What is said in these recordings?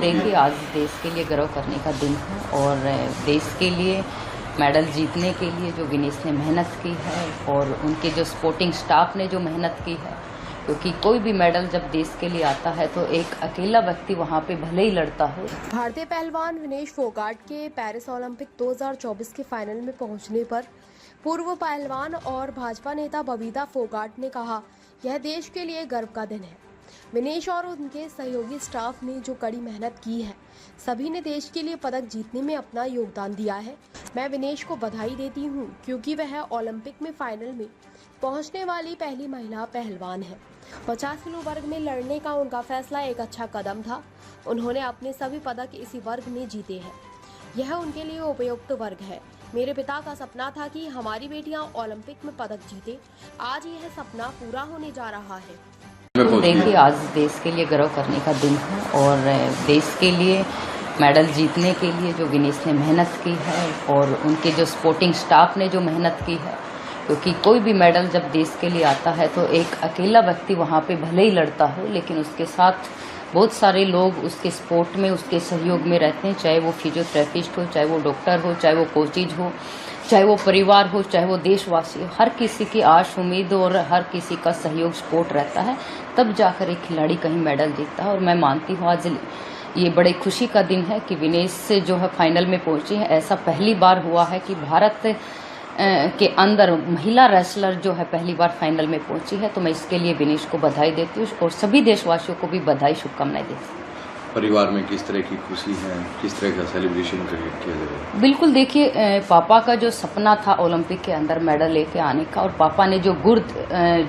देखिए, आज देश के लिए गर्व करने का दिन है और देश के लिए मेडल जीतने के लिए जो विनेश ने मेहनत की है और उनके जो स्पोर्टिंग स्टाफ ने जो मेहनत की है, क्योंकि कोई भी मेडल जब देश के लिए आता है तो एक अकेला व्यक्ति वहाँ पे भले ही लड़ता हो। भारतीय पहलवान विनेश फोगाट के पेरिस ओलंपिक 2024 के फाइनल में पहुंचने पर पूर्व पहलवान और भाजपा नेता बबीता फोगाट ने कहा, यह देश के लिए गर्व का दिन है। विनेश और उनके सहयोगी स्टाफ ने जो कड़ी मेहनत की है, सभी ने देश के लिए पदक जीतने में अपना योगदान दिया है। मैं विनेश को बधाई देती हूं क्योंकि वह ओलंपिक में फाइनल में पहुंचने वाली पहली महिला पहलवान है। 50 किलो वर्ग में लड़ने का उनका फैसला एक अच्छा कदम था। उन्होंने अपने सभी पदक इसी वर्ग में जीते हैं। यह उनके लिए उपयुक्त वर्ग है। मेरे पिता का सपना था कि हमारी बेटियां ओलंपिक में पदक जीते। आज यह सपना पूरा होने जा रहा है। देखिए, आज देश के लिए गर्व करने का दिन है और देश के लिए मेडल जीतने के लिए जो विनेश ने मेहनत की है और उनके जो स्पोर्टिंग स्टाफ ने जो मेहनत की है, क्योंकि कोई भी मेडल जब देश के लिए आता है तो एक अकेला व्यक्ति वहाँ पे भले ही लड़ता हो, लेकिन उसके साथ बहुत सारे लोग उसके सपोर्ट में, उसके सहयोग में रहते हैं। चाहे वो फिजियोथेरेपिस्ट हो, चाहे वो डॉक्टर हो, चाहे वो कोचिज हो, चाहे वो परिवार हो, चाहे वो देशवासी हो, हर किसी की आश उम्मीद और हर किसी का सहयोग सपोर्ट रहता है, तब जाकर एक खिलाड़ी कहीं मेडल जीतता है। और मैं मानती हूँ आज ये बड़े खुशी का दिन है कि विनेश से जो है फाइनल में पहुंची है। ऐसा पहली बार हुआ है कि भारत के अंदर महिला रेसलर जो है पहली बार फाइनल में पहुंची है, तो मैं इसके लिए विनेश को बधाई देती हूँ और सभी देशवासियों को भी बधाई, शुभकामनाएं देती हूँ। परिवार में किस तरह की खुशी है, किस तरह का सेलिब्रेशन किया जाएगा? बिल्कुल, देखिए, पापा का जो सपना था ओलंपिक के अंदर मेडल लेके आने का, और पापा ने जो गुर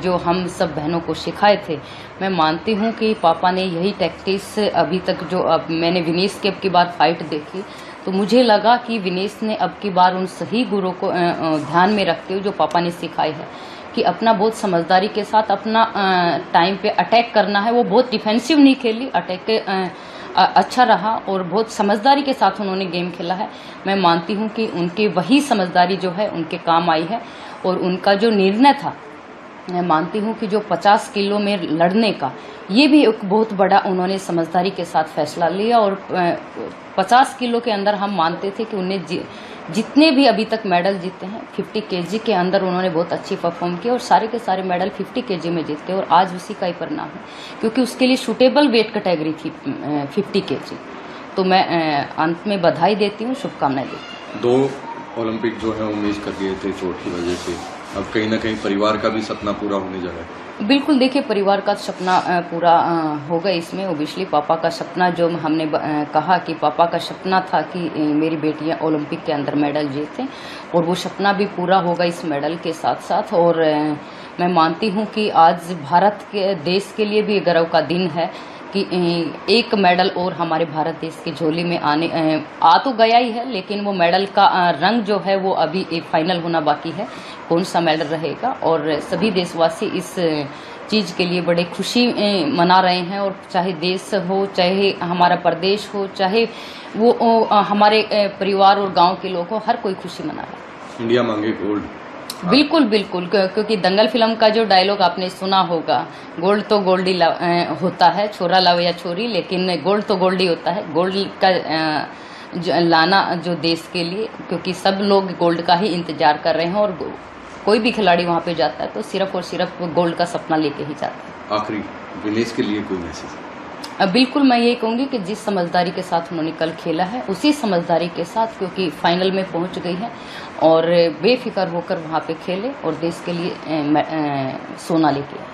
जो हम सब बहनों को सिखाए थे, मैं मानती हूँ कि पापा ने यही टैक्टिक्स अभी तक जो अब मैंने विनेश की अब की बार फाइट देखी, तो मुझे लगा कि विनेश ने अब की बार उन सही गुरों को ध्यान में रखते हुए जो पापा ने सिखाई है कि अपना बहुत समझदारी के साथ अपना टाइम पे अटैक करना है। वो बहुत डिफेंसिव नहीं खेली, अटैक अच्छा रहा और बहुत समझदारी के साथ उन्होंने गेम खेला है। मैं मानती हूँ कि उनकी वही समझदारी जो है उनके काम आई है और उनका जो निर्णय था, मैं मानती हूँ कि जो 50 किलो में लड़ने का, ये भी एक बहुत बड़ा उन्होंने समझदारी के साथ फैसला लिया। और 50 किलो के अंदर हम मानते थे कि उन्हें जितने भी अभी तक मेडल जीते हैं 50 केजी के अंदर उन्होंने बहुत अच्छी परफॉर्म की और सारे के सारे मेडल 50 केजी में जीते और आज उसी का ही परिणाम है, क्योंकि उसके लिए सूटेबल वेट कैटेगरी थी 50 केजी। तो मैं अंत में बधाई देती हूँ, शुभकामनाएं देती हूँ। 2 ओलंपिक जो है वो मिस कर दिए थे चोट की वजह से, अब कहीं ना कहीं परिवार का भी सपना पूरा होने जा रहा है। बिल्कुल, देखिए, परिवार का सपना पूरा होगा इसमें। ओबियसली पापा का सपना, जो हमने कहा कि पापा का सपना था कि मेरी बेटियां ओलंपिक के अंदर मेडल जीतें, और वो सपना भी पूरा होगा इस मेडल के साथ साथ। और मैं मानती हूं कि आज भारत के देश के लिए भी गर्व का दिन है कि एक मेडल और हमारे भारत देश की झोली में आ तो गया ही है, लेकिन वो मेडल का रंग जो है वो अभी एक फाइनल होना बाकी है, कौन सा मेडल रहेगा। और सभी देशवासी इस चीज़ के लिए बड़े खुशी मना रहे हैं, और चाहे देश हो, चाहे हमारा प्रदेश हो, चाहे वो हमारे परिवार और गांव के लोग हो, हर कोई खुशी मना रहा है। इंडिया मांगे गोल्ड। बिल्कुल बिल्कुल, क्योंकि दंगल फिल्म का जो डायलॉग आपने सुना होगा, गोल्ड तो गोल्ड ही होता है, छोरा लाओ या छोरी, लेकिन गोल्ड तो गोल्ड ही होता है। गोल्ड का लाना जो देश के लिए, क्योंकि सब लोग गोल्ड का ही इंतजार कर रहे हैं और कोई भी खिलाड़ी वहां पे जाता है तो सिर्फ और सिर्फ गोल्ड का सपना लेके ही जाता है। आखिरी विनेश के लिए कोई मैसेज? बिल्कुल, मैं यही कहूँगी कि जिस समझदारी के साथ उन्होंने कल खेला है उसी समझदारी के साथ, क्योंकि फाइनल में पहुंच गई है, और बेफिक्र होकर वहाँ पे खेले और देश के लिए सोना लेके आए।